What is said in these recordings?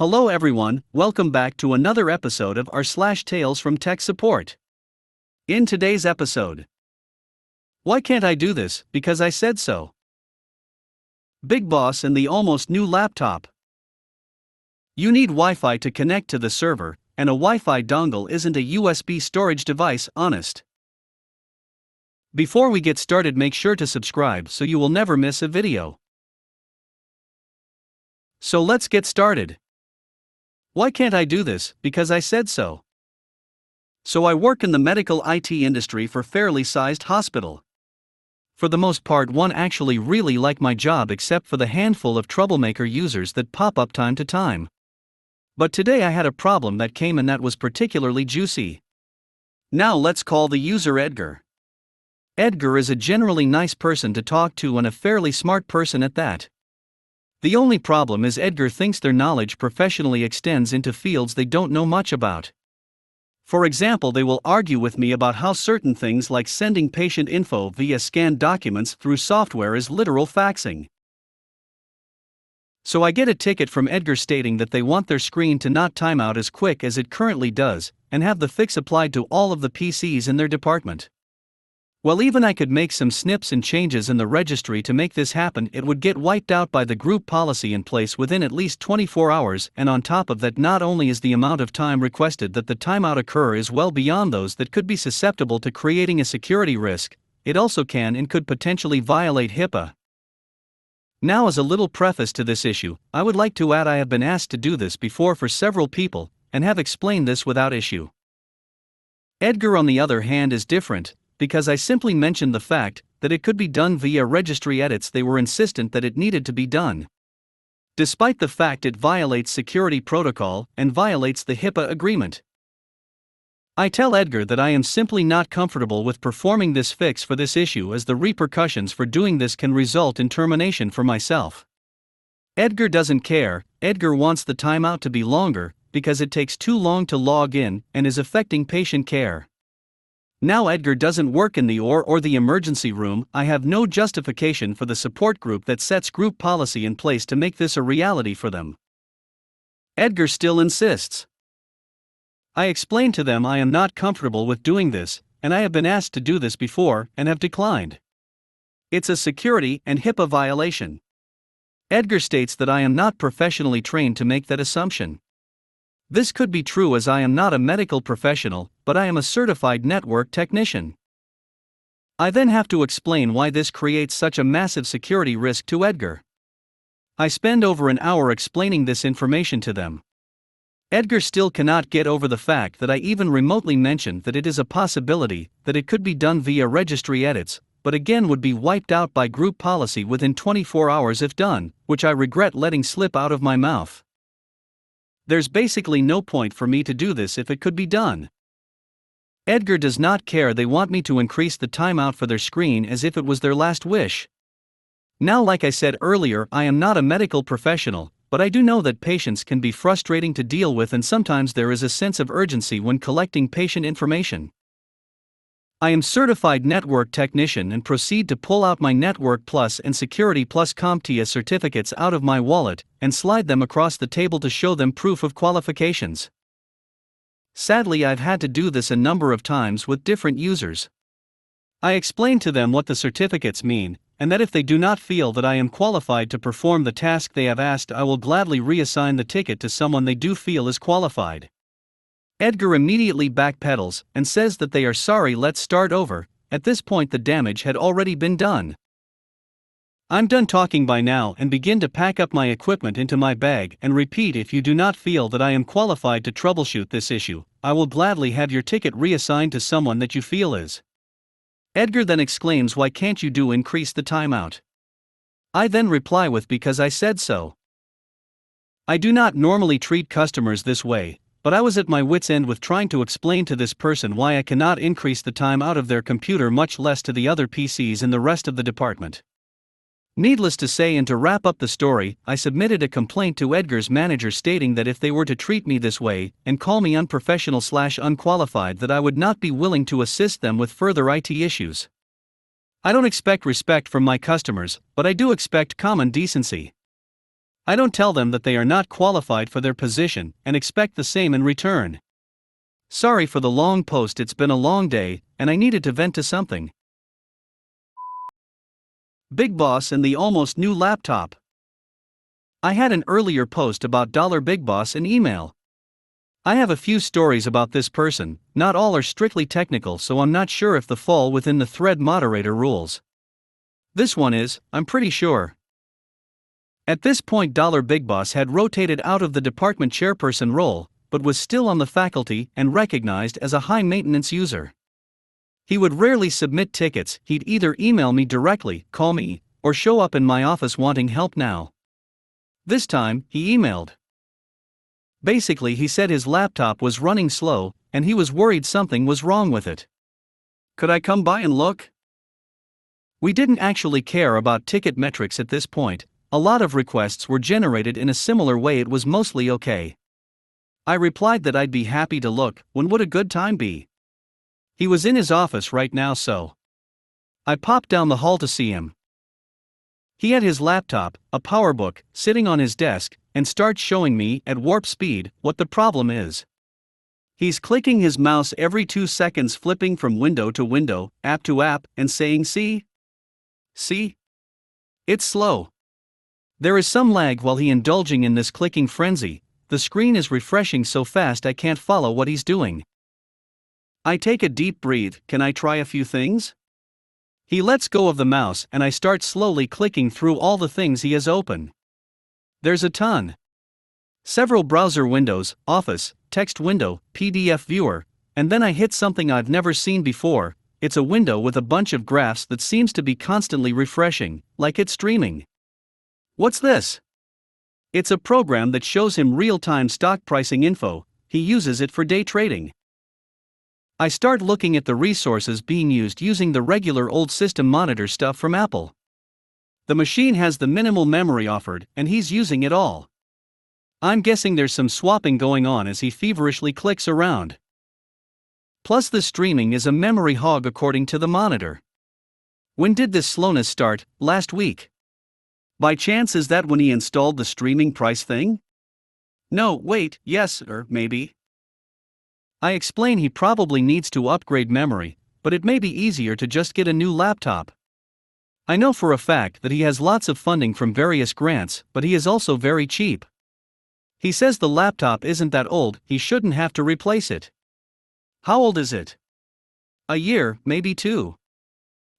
Hello everyone, welcome back to another episode of r/slash Tales from Tech Support. In today's episode, why can't I do this? Because I said so. Big Boss and the almost new laptop. You need Wi-Fi to connect to the server, and a Wi-Fi dongle isn't a USB storage device, honest. Before we get started, make sure to subscribe so you will never miss a video. So let's get started. Why can't I do this? Because I said so. So I work in the medical IT industry for fairly sized hospital. For the most part, one actually really like my job except for the handful of troublemaker users that pop up time to time. But today I had a problem that came and that was particularly juicy. Now let's call the user Edgar. Edgar is a generally nice person to talk to and a fairly smart person at that. The only problem is Edgar thinks their knowledge professionally extends into fields they don't know much about. For example, they will argue with me about how certain things like sending patient info via scanned documents through software is literal faxing. So I get a ticket from Edgar stating that they want their screen to not time out as quick as it currently does, and have the fix applied to all of the PCs in their department. Well, even I could make some snips and changes in the registry to make this happen. It would get wiped out by the group policy in place within at least 24 hours, and on top of that, not only is the amount of time requested that the timeout occur is well beyond those that could be susceptible to creating a security risk, it also can and could potentially violate HIPAA. Now, as a little preface to this issue, I would like to add I have been asked to do this before for several people, and have explained this without issue. Edgar, on the other hand, is different, because I simply mentioned the fact that it could be done via registry edits. They were insistent that it needed to be done, despite the fact it violates security protocol and violates the HIPAA agreement. I tell Edgar that I am simply not comfortable with performing this fix for this issue, as the repercussions for doing this can result in termination for myself. Edgar doesn't care. Edgar wants the timeout to be longer because it takes too long to log in and is affecting patient care. Now Edgar doesn't work in the OR or the emergency room. I have no justification for the support group that sets group policy in place to make this a reality for them. Edgar still insists. I explain to them I am not comfortable with doing this, and I have been asked to do this before and have declined. It's a security and HIPAA violation. Edgar states that I am not professionally trained to make that assumption. This could be true, as I am not a medical professional, but I am a certified network technician. I then have to explain why this creates such a massive security risk to Edgar. I spend over an hour explaining this information to them. Edgar still cannot get over the fact that I even remotely mentioned that it is a possibility that it could be done via registry edits, but again would be wiped out by group policy within 24 hours if done, which I regret letting slip out of my mouth. There's basically no point for me to do this if it could be done. Edgar does not care. They want me to increase the timeout for their screen as if it was their last wish. Now, like I said earlier, I am not a medical professional, but I do know that patients can be frustrating to deal with, and sometimes there is a sense of urgency when collecting patient information. I am certified network technician and proceed to pull out my Network Plus and Security Plus CompTIA certificates out of my wallet and slide them across the table to show them proof of qualifications. Sadly, I've had to do this a number of times with different users. I explain to them what the certificates mean, and that if they do not feel that I am qualified to perform the task they have asked, I will gladly reassign the ticket to someone they do feel is qualified. Edgar immediately backpedals and says that they are sorry. Let's start over. At this point, the damage had already been done. I'm done talking by now and begin to pack up my equipment into my bag and repeat, if you do not feel that I am qualified to troubleshoot this issue, I will gladly have your ticket reassigned to someone that you feel is. Edgar then exclaims, why can't you increase the timeout? I then reply with, because I said so. I do not normally treat customers this way, but I was at my wit's end with trying to explain to this person why I cannot increase the time out of their computer, much less to the other PCs in the rest of the department. Needless to say, and to wrap up the story, I submitted a complaint to Edgar's manager stating that if they were to treat me this way and call me unprofessional/unqualified, that I would not be willing to assist them with further IT issues. I don't expect respect from my customers, but I do expect common decency. I don't tell them that they are not qualified for their position and expect the same in return. Sorry for the long post, it's been a long day, and I needed to vent to something. Big Boss and the almost new laptop. I had an earlier post about Big Boss in email. I have a few stories about this person, not all are strictly technical, so I'm not sure if they fall within the thread moderator rules. This one is, I'm pretty sure. At this point, Big Boss had rotated out of the department chairperson role, but was still on the faculty and recognized as a high-maintenance user. He would rarely submit tickets, he'd either email me directly, call me, or show up in my office wanting help now. This time, he emailed. Basically, he said his laptop was running slow, and he was worried something was wrong with it. Could I come by and look? We didn't actually care about ticket metrics at this point. A lot of requests were generated in a similar way, it was mostly okay. I replied that I'd be happy to look. When would a good time be? He was in his office right now, so I popped down the hall to see him. He had his laptop, a PowerBook, sitting on his desk, and starts showing me, at warp speed, what the problem is. He's clicking his mouse every 2 seconds, flipping from window to window, app to app, and saying, See? It's slow. There is some lag while he indulging in this clicking frenzy. The screen is refreshing so fast I can't follow what he's doing. I take a deep breath. Can I try a few things? He lets go of the mouse and I start slowly clicking through all the things he has open. There's a ton. Several browser windows, Office, text window, PDF viewer, and then I hit something I've never seen before. It's a window with a bunch of graphs that seems to be constantly refreshing, like it's streaming. What's this? It's a program that shows him real-time stock pricing info. He uses it for day trading. I start looking at the resources being used using the regular old system monitor stuff from Apple. The machine has the minimal memory offered, and he's using it all. I'm guessing there's some swapping going on as he feverishly clicks around. Plus, the streaming is a memory hog according to the monitor. When did this slowness start? Last week. By chance, is that when he installed the streaming price thing? No, wait, yes, or maybe. I explain he probably needs to upgrade memory, but it may be easier to just get a new laptop. I know for a fact that he has lots of funding from various grants, but he is also very cheap. He says the laptop isn't that old, he shouldn't have to replace it. How old is it? A year, maybe 2.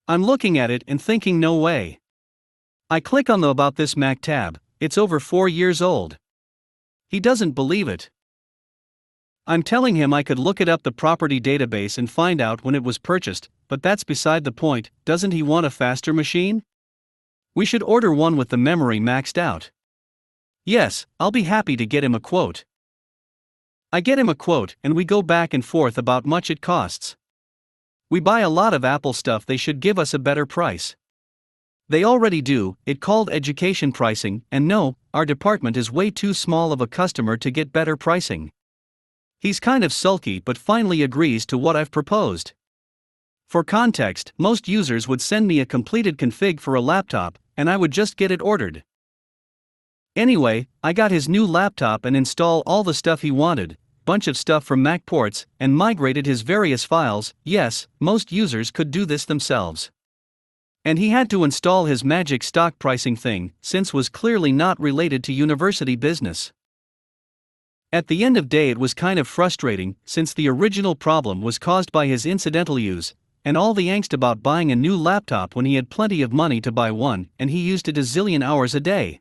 I'm looking at it and thinking, no way. I click on the About This Mac tab, it's over 4 years old. He doesn't believe it. I'm telling him I could look it up the property database and find out when it was purchased, but that's beside the point. Doesn't he want a faster machine? We should order one with the memory maxed out. Yes, I'll be happy to get him a quote. I get him a quote and we go back and forth about much it costs. We buy a lot of Apple stuff, they should give us a better price. They already do, it called education pricing, and no, our department is way too small of a customer to get better pricing. He's kind of sulky but finally agrees to what I've proposed. For context, most users would send me a completed config for a laptop, and I would just get it ordered. Anyway, I got his new laptop and install all the stuff he wanted, bunch of stuff from Mac ports, and migrated his various files. Yes, most users could do this themselves. And he had to install his magic stock pricing thing, since was clearly not related to university business. At the end of day it was kind of frustrating, since the original problem was caused by his incidental use, and all the angst about buying a new laptop when he had plenty of money to buy one, and he used it a zillion hours a day.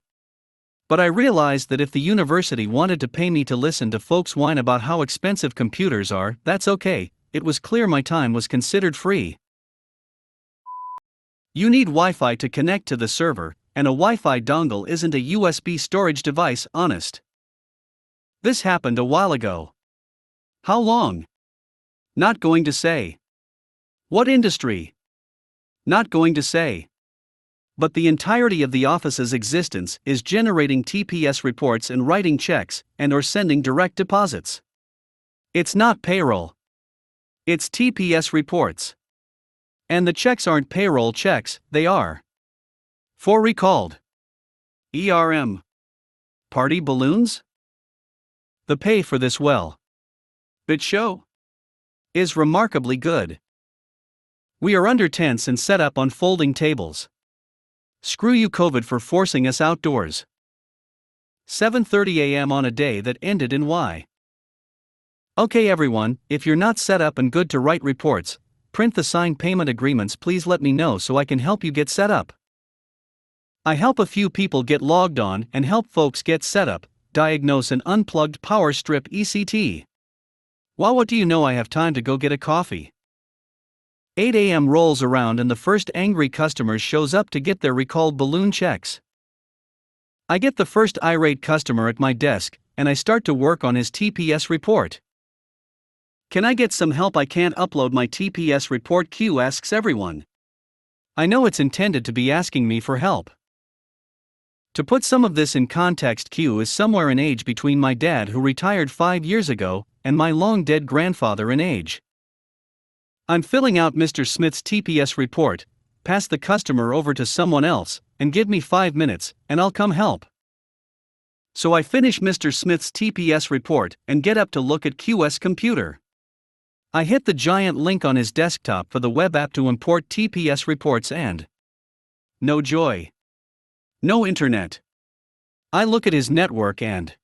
But I realized that if the university wanted to pay me to listen to folks whine about how expensive computers are, that's okay. It was clear my time was considered free. You need Wi-Fi to connect to the server, and a Wi-Fi dongle isn't a USB storage device, honest. This happened a while ago. How long? Not going to say. What industry? Not going to say. But the entirety of the office's existence is generating TPS reports and writing checks, and or sending direct deposits. It's not payroll. It's TPS reports. And the checks aren't payroll checks, they are. For recalled. ERM. Party balloons? The pay for this bit show is remarkably good. We are under tents and set up on folding tables. Screw you COVID for forcing us outdoors. 7:30 a.m. on a day that ended in Y. Okay everyone, if you're not set up and good to write reports, print the signed payment agreements, please let me know so I can help you get set up. I help a few people get logged on and help folks get set up, diagnose an unplugged power strip ECT. Well, what do you know, I have time to go get a coffee. 8 a.m. rolls around and the first angry customer shows up to get their recalled balloon checks. I get the first irate customer at my desk, and I start to work on his TPS report. Can I get some help? I can't upload my TPS report, Q asks everyone. I know it's intended to be asking me for help. To put some of this in context, Q is somewhere in age between my dad, who retired 5 years ago, and my long-dead grandfather in age. I'm filling out Mr. Smith's TPS report, pass the customer over to someone else, and give me 5 minutes, and I'll come help. So I finish Mr. Smith's TPS report and get up to look at Q's computer. I hit the giant link on his desktop for the web app to import TPS reports and no joy. No internet. I look at his network and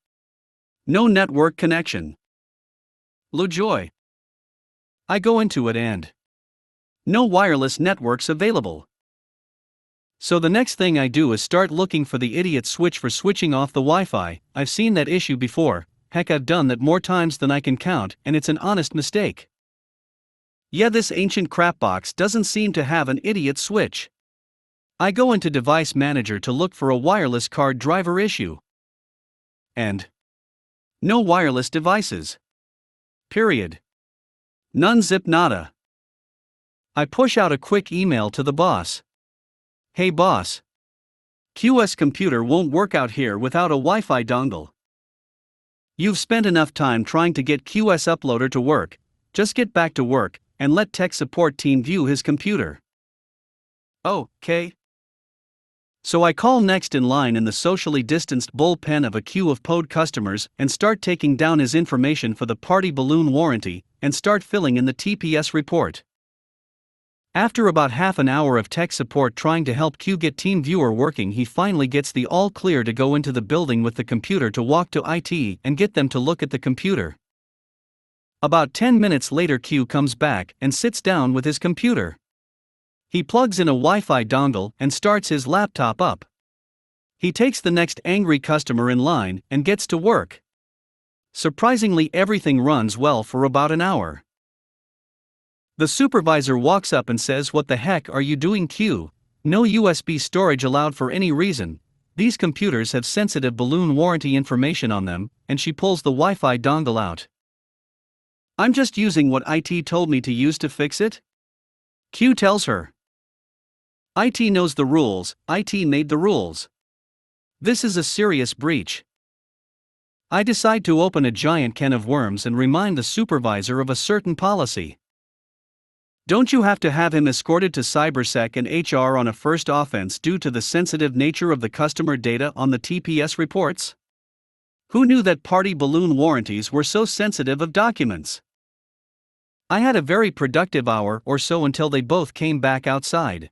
no network connection. Lo joy. I go into it and no wireless networks available. So the next thing I do is start looking for the idiot switch for switching off the Wi-Fi. I've seen that issue before, heck, I've done that more times than I can count, and it's an honest mistake. Yeah, this ancient crapbox doesn't seem to have an idiot switch. I go into Device Manager to look for a wireless card driver issue. And no wireless devices. Period. None, zip, nada. I push out a quick email to the boss. Hey boss. QS computer won't work out here without a Wi-Fi dongle. You've spent enough time trying to get QS uploader to work, just get back to work, and let tech support team view his computer. Okay. So I call next in line in the socially distanced bullpen of a queue of POD customers and start taking down his information for the party balloon warranty, and start filling in the TPS report. After about half an hour of tech support trying to help Q get TeamViewer working, he finally gets the all clear to go into the building with the computer to walk to IT and get them to look at the computer. About 10 minutes later, Q comes back and sits down with his computer. He plugs in a Wi-Fi dongle and starts his laptop up. He takes the next angry customer in line and gets to work. Surprisingly, everything runs well for about an hour. The supervisor walks up and says, "What the heck are you doing, Q? No USB storage allowed for any reason. These computers have sensitive balloon warranty information on them," and she pulls the Wi-Fi dongle out. "I'm just using what IT told me to use to fix it," Q tells her. IT knows the rules, IT made the rules. This is a serious breach. I decide to open a giant can of worms and remind the supervisor of a certain policy. Don't you have to have him escorted to CyberSec and HR on a first offense due to the sensitive nature of the customer data on the TPS reports? Who knew that party balloon warranties were so sensitive of documents? I had a very productive hour or so until they both came back outside.